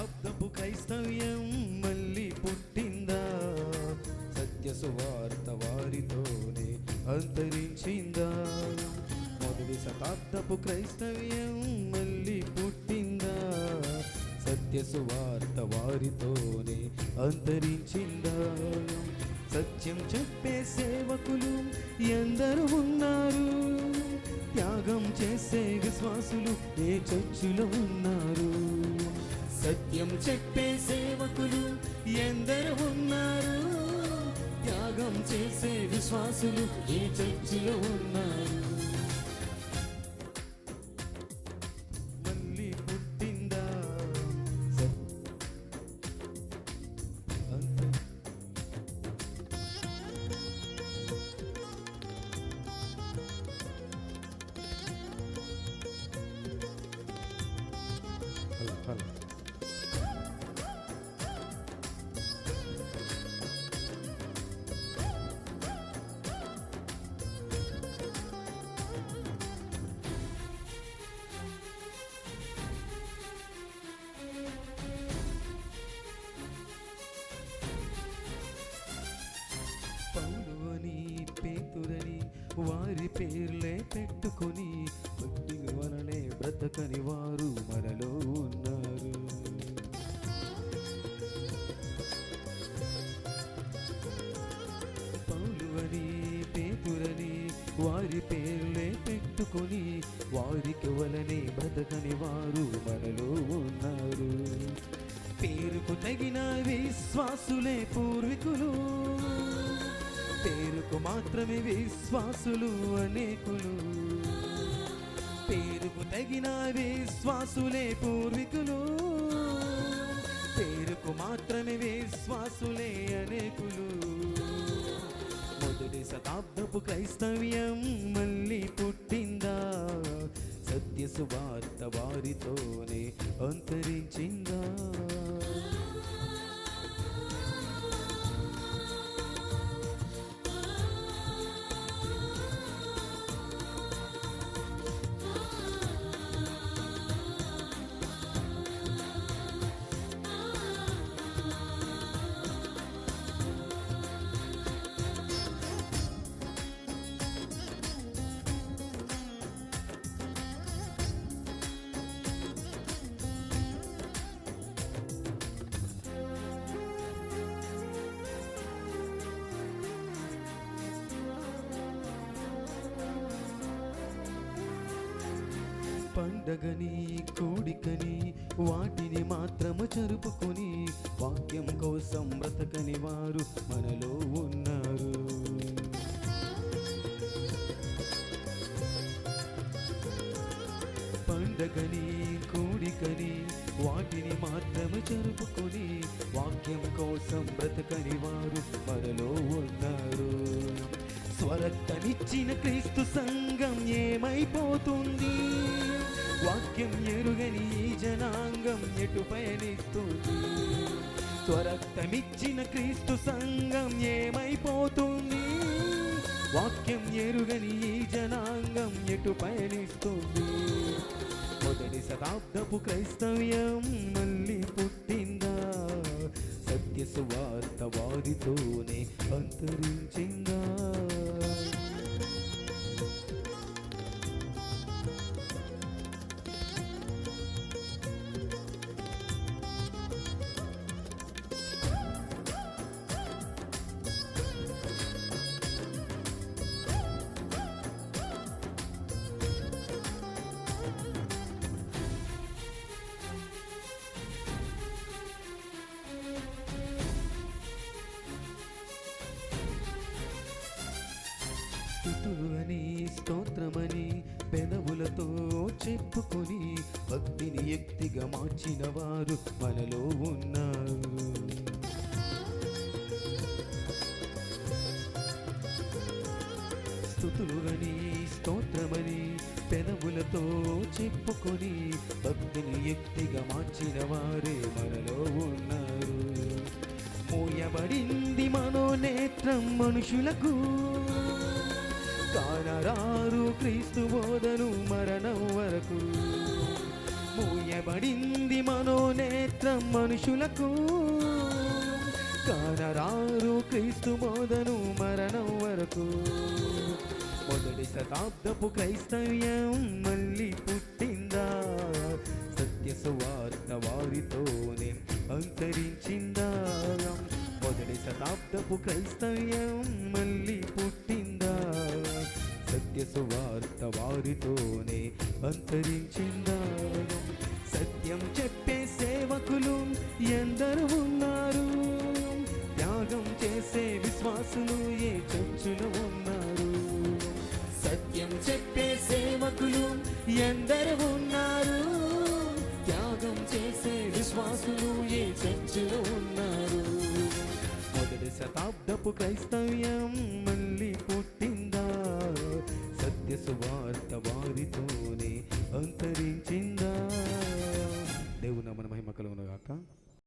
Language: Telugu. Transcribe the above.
శతాబ్దపు క్రైస్తవ్యం మళ్ళీ పుట్టిందా? సత్య సువార్త వారితోనే అంతరించిందా? మొదటి శతాబ్దపు క్రైస్తవ్యం మళ్ళీ పుట్టిందా? సత్య సువార్త వారితోనే అంతరించిందా? సత్యం చెప్పే సేవకులు ఎందరు ఉన్నారు? త్యాగం చేసే విశ్వాసులు ఏ చర్చిలో ఉన్నారు? సత్యం చెప్పే సేవకులు ఎందరు ఉన్నారు? త్యాగం చేసే విశ్వాసులు ఏ చర్చిలో ఉన్నారు? మళ్ళీ పుట్టిందా? పౌలువని పేతురని వారి పేర్లే పెట్టుకొని భక్తి వలనే బ్రతకని వారు మనలో ఉన్నారు. పౌలువని పేతురని వారి పేర్లే పెట్టుకొని వారికి వలనే బ్రతకని వారు మనలో ఉన్నారు. పేరుకు తగిన విశ్వాసులే పూర్వీకులు, పేరుకు మాత్రమే విశ్వాసులు అనేకులు. పేరుకు తగిన విశ్వాసులే పూర్వీకులు, పేరుకు మాత్రమే విశ్వాసులే అనేకులు. మొదటి శతాబ్దపు క్రైస్తవ్యం మళ్ళీ పుట్టిందా? సత్య సువార్త వారితోనే అంతరించిందా? పండగని కోడికని వాటిని మాత్రము జరుపుకొని వాక్యం కోసం బ్రతకని వారు మనలో ఉన్నారు. పండగని కోడికని వాటిని మాత్రము జరుపుకొని వాక్యం కోసం బ్రతకని వారు మనలో ఉన్నారు. స్వరక్తమిచ్చిన క్రీస్తు సంఘం ఏమైపోతుంది? వాక్యం ఎరుగని ఈ జనాంగం ఎటు పయనిస్తుంది? స్వరక్తమిచ్చిన క్రీస్తు సంఘం ఏమైపోతుంది? వాక్యం ఎరుగని ఈ జనాంగం ఎటు పయనిస్తుంది? మొదటి శతాబ్దపు క్రైస్తవ్యం మళ్ళీ పుట్టిందా? సత్య సువార్త వారితోనే అంతరించిందా? స్తుతులు అని స్తోత్రమని పెదవులతో చెప్పుకొని భక్తిని యుక్తిగా మార్చిన వారు మనలో ఉన్నారు. స్తుతులు అని స్తోత్రమని పెదవులతో చెప్పుకొని భక్తిని యుక్తిగా మార్చిన వారే మనలో ఉన్నారు. మోయబడింది మనోనేత్రం మనుషులకు, కానరారు క్రీస్తు బోధను మరణం వరకు. మూయబడింది మనోనేత్రం మనుషులకు కానరారు క్రీస్తు బోధను మరణం వరకు. మొదటి శతాబ్దపు క్రైస్తవ్యం మళ్ళీ పుట్టిందా, సత్య సువార్త వారితోనే అంతరించిందా. మొదటి శతాబ్దపు క్రైస్తవ్యం మళ్ళీ పుట్టిందా, సత్య సువార్త వారితోనే అంతరించిందా. సత్యం చెప్పే సేవకులు ఎందరు ఉన్నారు, త్యాగం చేసే విశ్వాసులు ఏ చర్చిలో ఉన్నారు. సత్యం చెప్పే సేవకులు ఎందరు ఉన్నారు, త్యాగం చేసే విశ్వాసులు ఏ చర్చిలో ఉన్నారు. మొదటి శతాబ్దపు క్రైస్తవ్యం మళ్ళీ పుట్టిందా, సత్య సువార్త వారితోనే అంతరించిందా. దేవుని నామమున మహిమ కలుగును గాక.